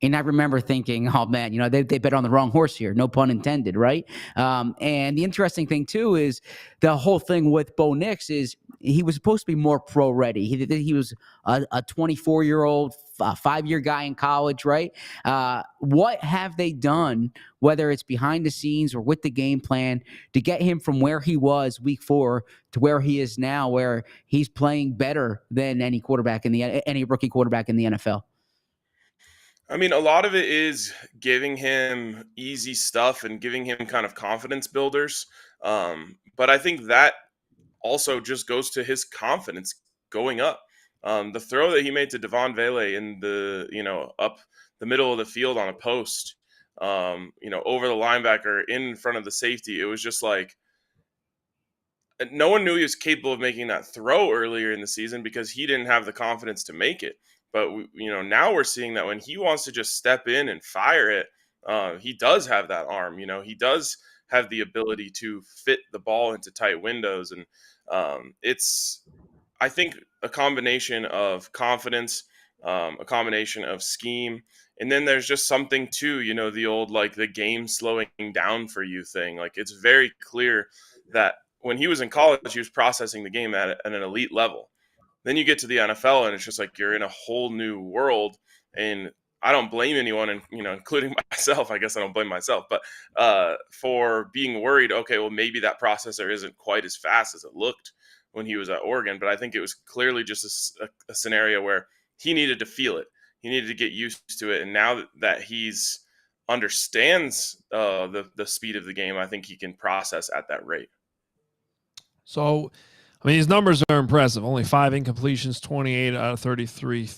B: And I remember thinking, oh man, they bet on the wrong horse here. No pun intended, right? And the interesting thing too is the whole thing with Bo Nix is he was supposed to be more pro ready. He was a 24-year-old, 5-year guy in college, right? What have they done, whether it's behind the scenes or with the game plan, to get him from where he was week 4 to where he is now, where he's playing better than any rookie quarterback in the NFL?
C: I mean, a lot of it is giving him easy stuff and giving him kind of confidence builders. But I think that also just goes to his confidence going up. The throw that he made to Devon Vele in up the middle of the field on a post, over the linebacker in front of the safety, it was just like, no one knew he was capable of making that throw earlier in the season because he didn't have the confidence to make it. But now we're seeing that when he wants to just step in and fire it, he does have that arm. He does have the ability to fit the ball into tight windows, and it's, I think, a combination of confidence, a combination of scheme, and then there's just something too. The old the game slowing down for you thing. Like, it's very clear that when he was in college, he was processing the game at an elite level. Then you get to the NFL and it's just like you're in a whole new world. And I don't blame anyone, and including myself. I guess I don't blame myself, but for being worried. Okay, well, maybe that processor isn't quite as fast as it looked when he was at Oregon. But I think it was clearly just a scenario where he needed to feel it. He needed to get used to it. And now that he's understands the speed of the game, I think he can process at that rate.
A: So, I mean, these numbers are impressive. Only 5 incompletions, 28 out of 33,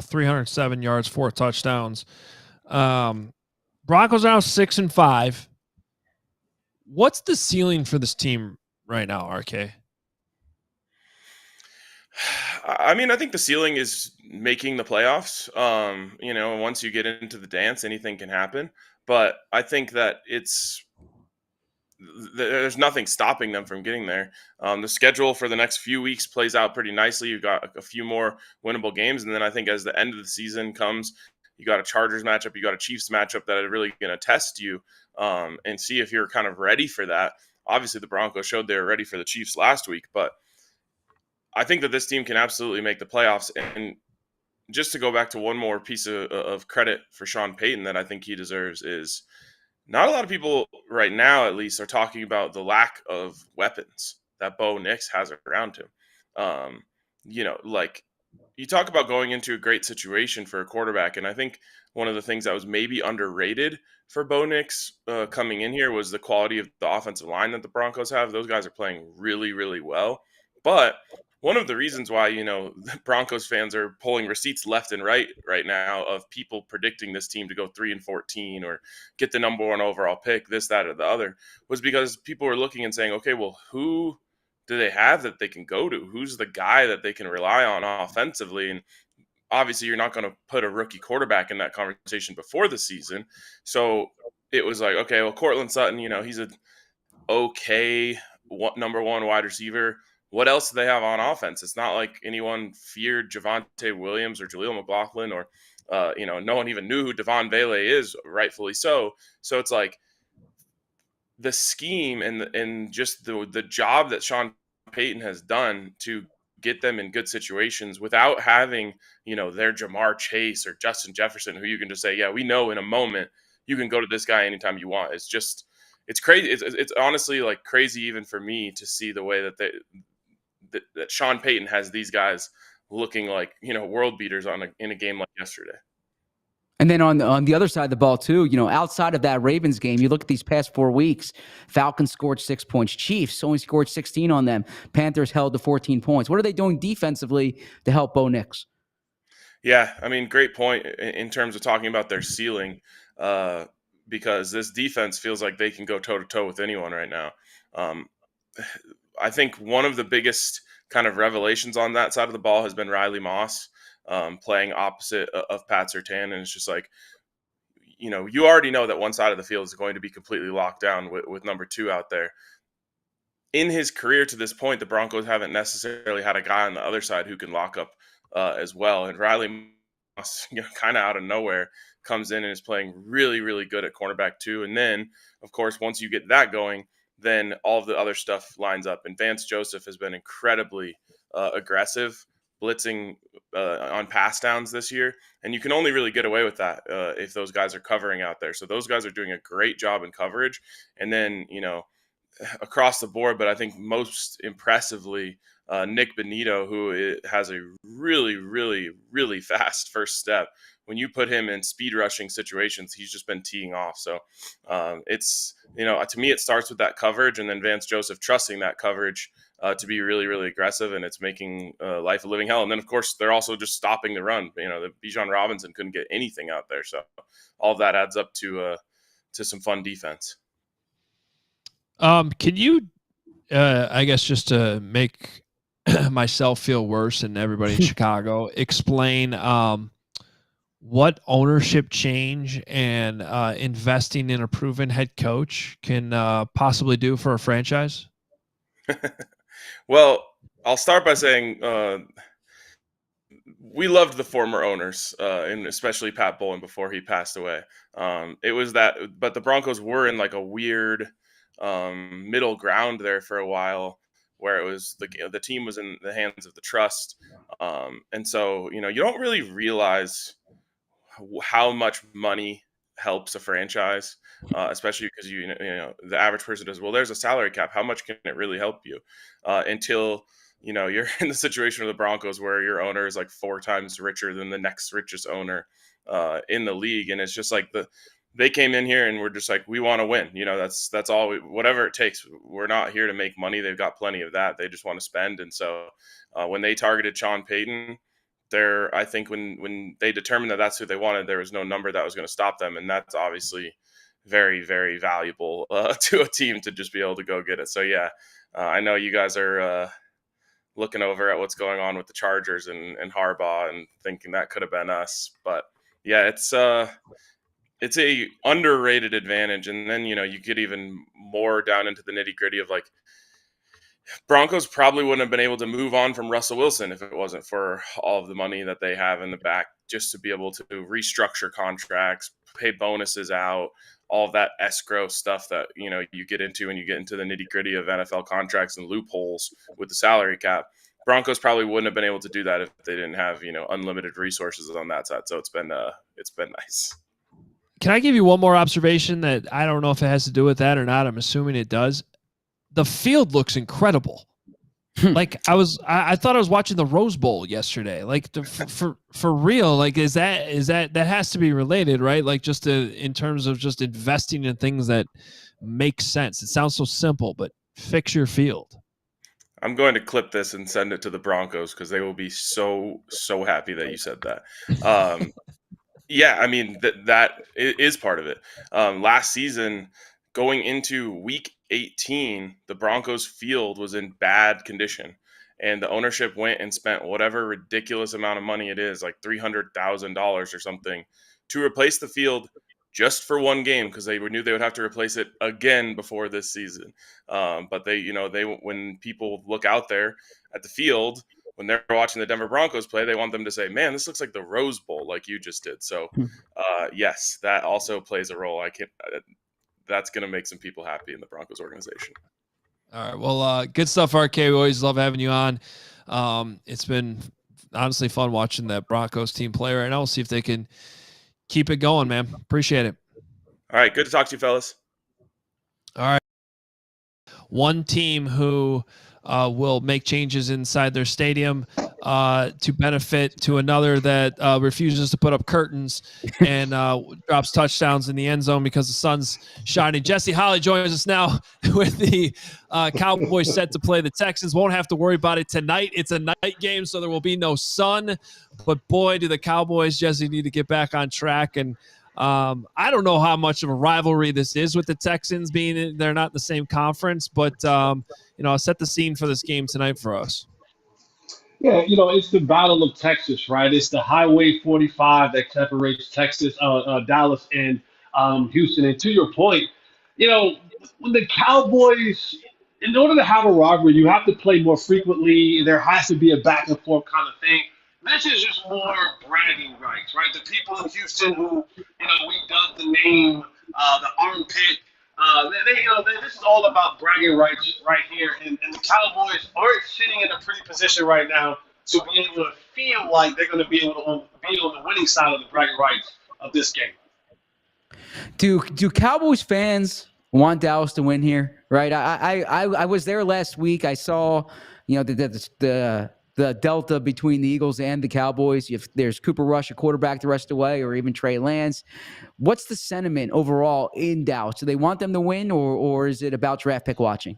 A: 307 yards, 4 touchdowns. Broncos are now 6-5. What's the ceiling for this team right now, RK?
C: I mean, I think the ceiling is making the playoffs. Once you get into the dance, anything can happen. But I think that there's nothing stopping them from getting there. The schedule for the next few weeks plays out pretty nicely. You've got a few more winnable games. And then I think as the end of the season comes, you got a Chargers matchup, you got a Chiefs matchup that are really going to test you and see if you're kind of ready for that. Obviously, the Broncos showed they were ready for the Chiefs last week, but I think that this team can absolutely make the playoffs. And just to go back to one more piece of credit for Sean Payton that I think he deserves is, not a lot of people right now, at least, are talking about the lack of weapons that Bo Nix has around him. You talk about going into a great situation for a quarterback, and I think one of the things that was maybe underrated for Bo Nix coming in here was the quality of the offensive line that the Broncos have. Those guys are playing really, really well. But one of the reasons why, the Broncos fans are pulling receipts left and right now of people predicting this team to go 3-14 or get the number 1 overall pick, this, that, or the other, was because people were looking and saying, okay, well, who do they have that they can go to? Who's the guy that they can rely on offensively? And obviously you're not going to put a rookie quarterback in that conversation before the season. So it was like, okay, well, Cortland Sutton, he's a okay number 1 wide receiver. What else do they have on offense? It's not like anyone feared Javonte Williams or Jaleel McLaughlin or, no one even knew who Devon Vele is, rightfully so. So it's like the scheme and just the job that Sean Payton has done to get them in good situations without having, their Jamar Chase or Justin Jefferson, who you can just say, yeah, we know in a moment you can go to this guy anytime you want. It's crazy. It's honestly like crazy even for me to see the way that that Sean Payton has these guys looking like, world beaters in a game like yesterday.
B: And then on the other side of the ball too, outside of that Ravens game, you look at these past 4 weeks, Falcons scored 6 points, Chiefs only scored 16 on them, Panthers held to 14 points. What are they doing defensively to help Bo Nix?
C: Yeah, I mean, great point in terms of talking about their ceiling, because this defense feels like they can go toe-to-toe with anyone right now. I think one of the biggest kind of revelations on that side of the ball has been Riley Moss, playing opposite of Pat Surtain. And it's just like, you already know that one side of the field is going to be completely locked down with number 2 out there. In his career to this point, the Broncos haven't necessarily had a guy on the other side who can lock up as well. And Riley Moss, kind of out of nowhere, comes in and is playing really, really good at cornerback 2. And then, of course, once you get that going, then all of the other stuff lines up. And Vance Joseph has been incredibly aggressive, blitzing on pass downs this year. And you can only really get away with that if those guys are covering out there. So those guys are doing a great job in coverage. And then, across the board, but I think most impressively, Nick Benito, who has a really, really, really fast first step. When you put him in speed rushing situations, he's just been teeing off. So it's, to me, it starts with that coverage, and then Vance Joseph trusting that coverage to be really, really aggressive, and it's making life a living hell. And then, of course, they're also just stopping the run. The Bijan Robinson couldn't get anything out there. So all of that adds up to some fun defense.
A: Can you, I guess, just to make myself feel worse and everybody in Chicago, explain what ownership change and investing in a proven head coach can possibly do for a franchise?
C: Well, I'll start by saying we loved the former owners, and especially Pat Bowlen before he passed away. It was that, but the Broncos were in like a weird middle ground there for a while, where it was the team was in the hands of the trust, and so you don't really realize how much money helps a franchise, especially because the average person does, well, there's a salary cap, how much can it really help you, until you're in the situation of the Broncos where your owner is like 4 times richer than the next richest owner in the league, and it's just like they came in here and we're just like, we want to win. That's all. Whatever it takes. We're not here to make money. They've got plenty of that. They just want to spend. And so when they targeted Sean Payton, I think when they determined that that's who they wanted, there was no number that was going to stop them. And that's obviously very, very valuable to a team to just be able to go get it. So, yeah, I know you guys are looking over at what's going on with the Chargers and Harbaugh and thinking that could have been us. But, yeah, it's a underrated advantage. And then, you get even more down into the nitty gritty of like, Broncos probably wouldn't have been able to move on from Russell Wilson if it wasn't for all of the money that they have in the back, just to be able to restructure contracts, pay bonuses out, all of that escrow stuff that, you get into when you get into the nitty gritty of NFL contracts and loopholes with the salary cap. Broncos probably wouldn't have been able to do that if they didn't have, unlimited resources on that side. So it's been nice.
A: Can I give you one more observation that I don't know if it has to do with that or not? I'm assuming it does. The field looks incredible. Like I thought I was watching the Rose Bowl yesterday. Like for real. Like is that has to be related, right? Like just in terms of just investing in things that make sense. It sounds so simple, but fix your field.
C: I'm going to clip this and send it to the Broncos because they will be so happy that you said that. Yeah, I mean that is part of it. Last season, going into week 18, the Broncos field was in bad condition, and the ownership went and spent whatever ridiculous amount of money it is, like $300,000 or something, to replace the field just for one game because they knew they would have to replace it again before this season. But they when people look out there at the field, when they're watching the Denver Broncos play, they want them to say, man, this looks like the Rose Bowl, like you just did. So, yes, that also plays a role. That's going to make some people happy in the Broncos organization.
A: All right. Well, good stuff, RK. We always love having you on. It's been honestly fun watching that Broncos team play right now. We'll see if they can keep it going, man. Appreciate it.
C: All right. Good to talk to you, fellas.
A: All right. One team who will make changes inside their stadium to benefit to another that refuses to put up curtains and drops touchdowns in the end zone because the sun's shining. Jesse Holley joins us now with the Cowboys set to play the Texans. Won't have to worry about it tonight. It's a night game, so there will be no sun. But boy, do the Cowboys, Jesse, need to get back on track. And I don't know how much of a rivalry this is with the Texans, being they're not in the same conference, but I'll set the scene for this game tonight for us.
D: Yeah, it's the Battle of Texas, right? It's the Highway 45 that separates Dallas, and Houston. And to your point, when the Cowboys, in order to have a rivalry, you have to play more frequently. There has to be a back and forth kind of thing. This is just more bragging rights, right? The people in Houston who, we dubbed the name, the armpit. This is all about bragging rights right here, and the Cowboys aren't sitting in a pretty position right now to be able to feel like they're going to be able to be on the winning side of the bragging rights of this game.
B: Do Cowboys fans want Dallas to win here? Right. I was there last week. I saw the delta between the Eagles and the Cowboys. If there's Cooper Rush, a quarterback the rest of the way, or even Trey Lance, what's the sentiment overall in Dallas? Do they want them to win, or is it about draft pick watching?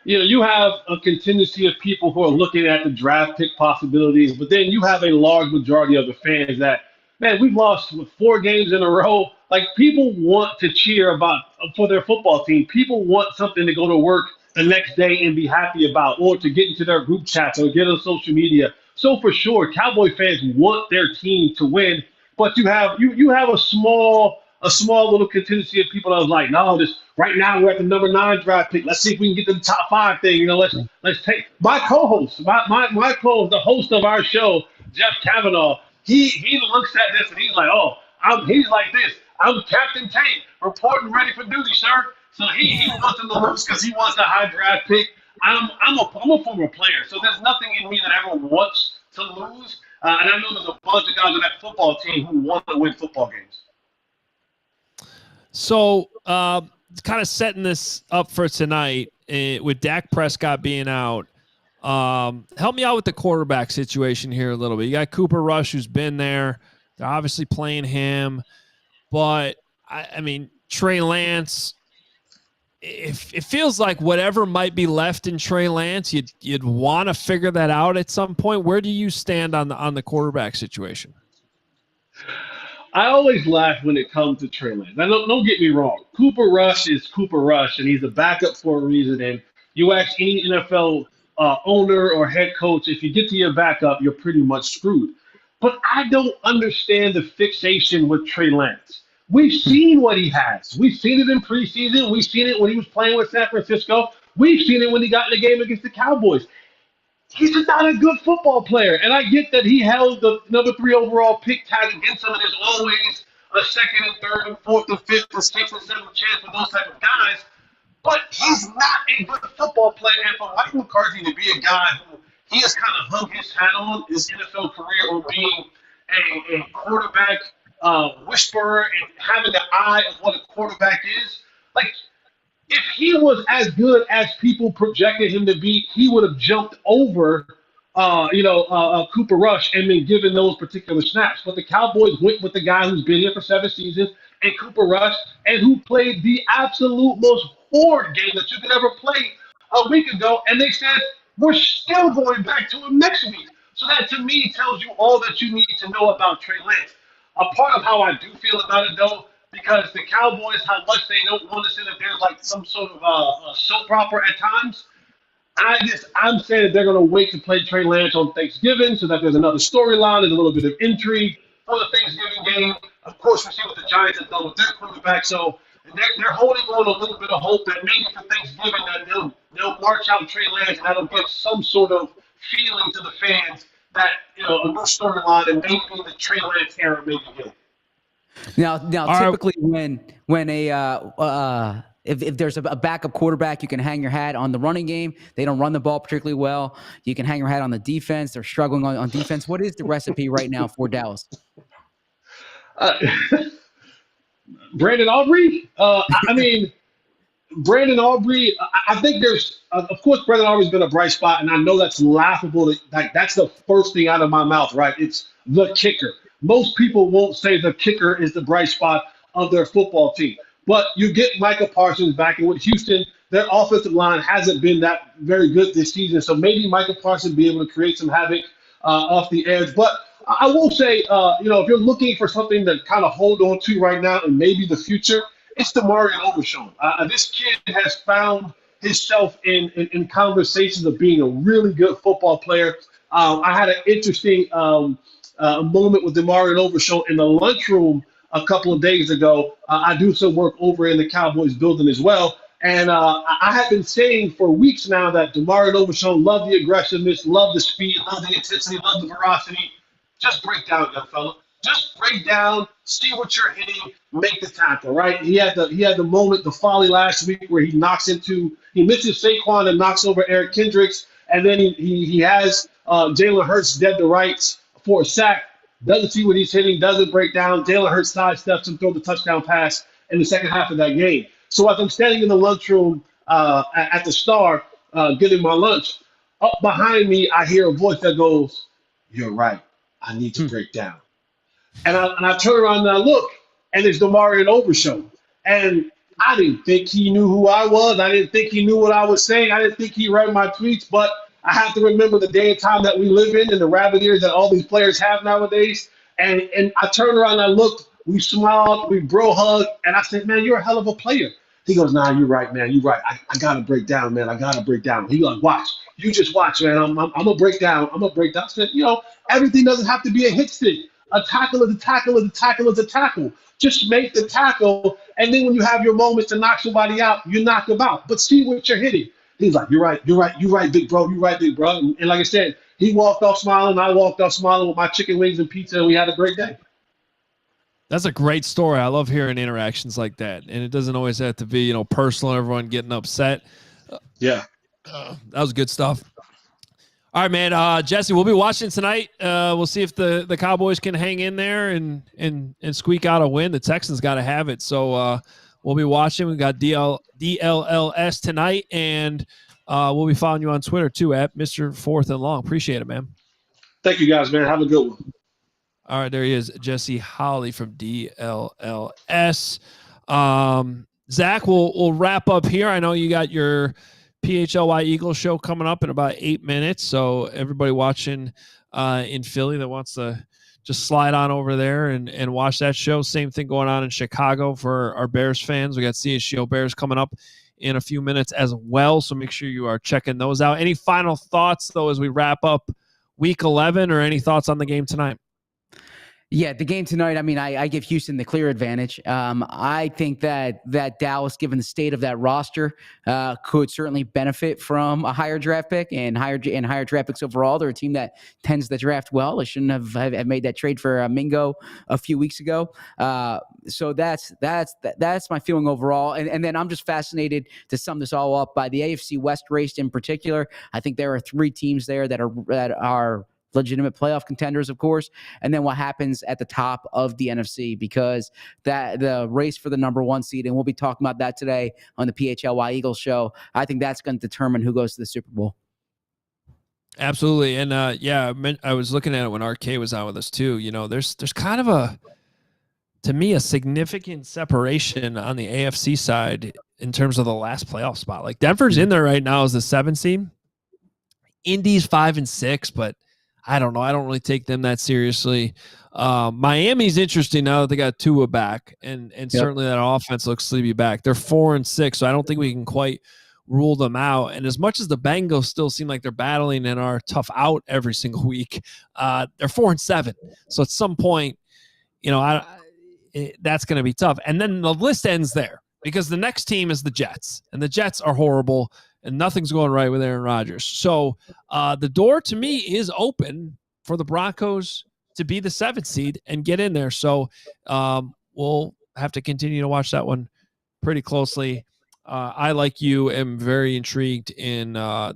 D: You have a contingency of people who are looking at the draft pick possibilities, but then you have a large majority of the fans that, man, we've lost 4 games in a row. Like, people want to cheer for their football team. People want something to go to work the next day and be happy about, or to get into their group chats or get on social media. So for sure, Cowboy fans want their team to win, but you have a small little contingency of people that was like, no, right now we're at the number 9 draft pick. Let's see if we can get to the top 5 thing. Let's take my co-host, my co-host, the host of our show, Jeff Kavanaugh. He looks at this and he's like, he's like this. I'm Captain Tate, reporting ready for duty, sir. So he wants them to lose because he wants a high draft pick. I'm a former player, so there's nothing in me that ever wants to lose. And I know there's a bunch of guys on that football team who want to win football games.
A: So, kind of setting this up for tonight with Dak Prescott being out. Help me out with the quarterback situation here a little bit. You got Cooper Rush, who's been there. They're obviously playing him, but I mean, Trey Lance. It feels like whatever might be left in Trey Lance, you'd want to figure that out at some point. Where do you stand on the quarterback situation?
D: I always laugh when it comes to Trey Lance. Now, don't get me wrong. Cooper Rush is Cooper Rush, and he's a backup for a reason. And you ask any NFL owner or head coach, if you get to your backup, you're pretty much screwed. But I don't understand the fixation with Trey Lance. We've seen what he has. We've seen it in preseason. We've seen it when he was playing with San Francisco. We've seen it when he got in the game against the Cowboys. He's just not a good football player. And I get that he held the number 3 overall pick tag against him, and there's always a second and third and fourth and fifth and sixth and seventh chance for those type of guys. But he's not a good football player. And for Mike McCarthy to be a guy who he has kind of hung his hat on his NFL career on being a quarterback whisperer and having the eye of what a quarterback is. Like, if he was as good as people projected him to be, he would have jumped over, Cooper Rush and been given those particular snaps. But the Cowboys went with the guy who's been here for 7 seasons, and Cooper Rush, and who played the absolute most horrid game that you could ever play a week ago. And they said, we're still going back to him next week. So that, to me, tells you all that you need to know about Trey Lance. A part of how I do feel about it, though, because the Cowboys, how much they don't want to say that there's like some sort of soap opera at times, I'm saying that they're going to wait to play Trey Lance on Thanksgiving so that there's another storyline, there's a little bit of intrigue for the Thanksgiving game. Of course, we see what the Giants have done with their quarterback, so they're holding on a little bit of hope that maybe for Thanksgiving that they'll march out Trey Lance and that'll give some sort of feeling to the fans that, a new storyline and maybe the Trey Lance era may begin.
B: Now, typically when if there's a backup quarterback, you can hang your hat on the running game. They don't run the ball particularly well. You can hang your hat on the defense. They're struggling on defense. What is the recipe right now for Dallas?
D: Brandon Aubrey. I mean, Brandon Aubrey. I think there's, of course, Brandon Aubrey's been a bright spot, and I know that's laughable. That's the first thing out of my mouth, right? It's the kicker. Most people won't say the kicker is the bright spot of their football team, but you get Micah Parsons back, and with Houston, their offensive line hasn't been that very good this season. So maybe Micah Parsons be able to create some havoc off the edge. But I will say, if you're looking for something to kind of hold on to right now and maybe the future, it's Demarion Overshown. This kid has found himself in conversations of being a really good football player. I had an interesting moment with Demarion Overshown in the lunchroom a couple of days ago. I do some work over in the Cowboys building as well. And I have been saying for weeks now that Demarion Overshown loved the aggressiveness, loved the speed, loved the intensity, loved the veracity. Just break down, young fella. Just break down, see what you're hitting, make the tackle, right? He had the moment, the folly last week where he misses Saquon and knocks over Eric Kendricks, and then he has Jalen Hurts dead to rights for a sack. Doesn't see what he's hitting, doesn't break down. Jalen Hurts sidesteps and throws the touchdown pass in the second half of that game. So as I'm standing in the lunchroom at the Star getting my lunch, up behind me I hear a voice that goes, "You're right. I need to break down." And I turn around and I look, and it's Demarion Overshown. And I didn't think he knew who I was. I didn't think he knew what I was saying. I didn't think he read my tweets. But I have to remember the day and time that we live in and the rabbit ears that all these players have nowadays. And I turned around and I looked. We smiled. We bro hugged. And I said, "Man, you're a hell of a player." He goes, "Nah, you're right, man. You're right. I got to break down, man. I got to break down." He goes, "Watch. You just watch, man. I'm going to break down. I'm going to break down." I said, everything doesn't have to be a hit stick. A tackle is a tackle is a tackle is a tackle. Just make the tackle, and then when you have your moments to knock somebody out, you knock them out. But see what you're hitting. He's like, "You're right, you're right, you're right, big bro, you're right, big bro." And like I said, he walked off smiling, I walked off smiling with my chicken wings and pizza, and we had a great day.
A: That's a great story. I love hearing interactions like that, and it doesn't always have to be, personal. Everyone getting upset.
D: Yeah,
A: that was good stuff. All right, man. Jesse, we'll be watching tonight. We'll see if the Cowboys can hang in there and squeak out a win. The Texans got to have it. So we'll be watching. We got DLLS tonight, and we'll be following you on Twitter too at Mr. Fourth and Long. Appreciate it, man.
D: Thank you, guys, man. Have a good one.
A: All right, there he is, Jesse Holley from DLLS. Zach, we'll wrap up here. I know you got your PHLY Eagles show coming up in about 8 minutes. So everybody watching in Philly that wants to just slide on over there and watch that show. Same thing going on in Chicago for our Bears fans. We got CHGO Bears coming up in a few minutes as well. So make sure you are checking those out. Any final thoughts, though, as we wrap up week 11, or any thoughts on the game tonight?
B: Yeah, the game tonight, I mean, I give Houston the clear advantage. I think that Dallas, given the state of that roster, could certainly benefit from a higher draft pick and higher draft picks overall. They're a team that tends to draft well. They shouldn't have made that trade for Mingo a few weeks ago. So that's my feeling overall. And then I'm just fascinated to sum this all up by the AFC West race in particular. I think there are 3 teams there that are legitimate playoff contenders, of course, and then what happens at the top of the NFC, because that the race for the number 1 seed, and we'll be talking about that today on the PHLY Eagles show. I think that's going to determine who goes to the Super Bowl.
A: Absolutely. And I was looking at it when RK was on with us too. There's kind of to me, a significant separation on the AFC side in terms of the last playoff spot. Like Denver's in there right now as the 7th seed. Indy's 5 and 6, but I don't know. I don't really take them that seriously. Miami's interesting now that they got Tua back, and certainly that offense looks to be back. They're 4 and 6, so I don't think we can quite rule them out. And as much as the Bengals still seem like they're battling and are tough out every single week, they're 4 and 7. So at some point, that's going to be tough. And then the list ends there because the next team is the Jets, and the Jets are horrible. And nothing's going right with Aaron Rodgers. So the door to me is open for the Broncos to be the 7th seed and get in there. So we'll have to continue to watch that one pretty closely. I, like you, am very intrigued in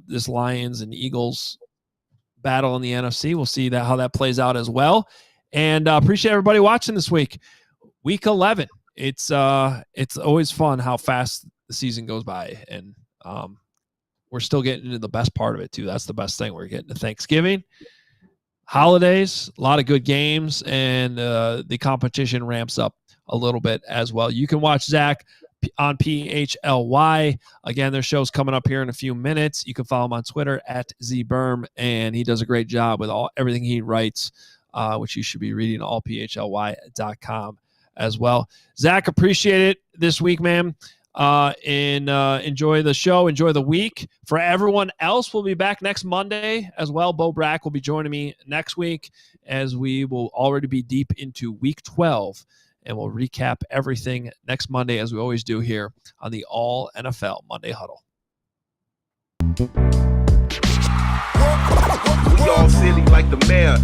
A: this Lions and Eagles battle in the NFC. We'll see how that plays out as well. And appreciate everybody watching this week. Week 11 it's always fun how fast the season goes by, and we're still getting into the best part of it too. That's the best thing. We're getting to Thanksgiving, holidays, a lot of good games, and the competition ramps up a little bit as well. You can watch Zach on PHLY. Again, their show's coming up here in a few minutes. You can follow him on Twitter at ZBerm, and he does a great job with everything he writes, which you should be reading allphly.com as well. Zach, appreciate it this week, man. And enjoy the show, enjoy the week. For everyone else, we'll be back next Monday as well. Bo Brack will be joining me next week, as we will already be deep into week 12, and we'll recap everything next Monday, as we always do here on the All NFL Monday Huddle.
E: We all silly like the mayor.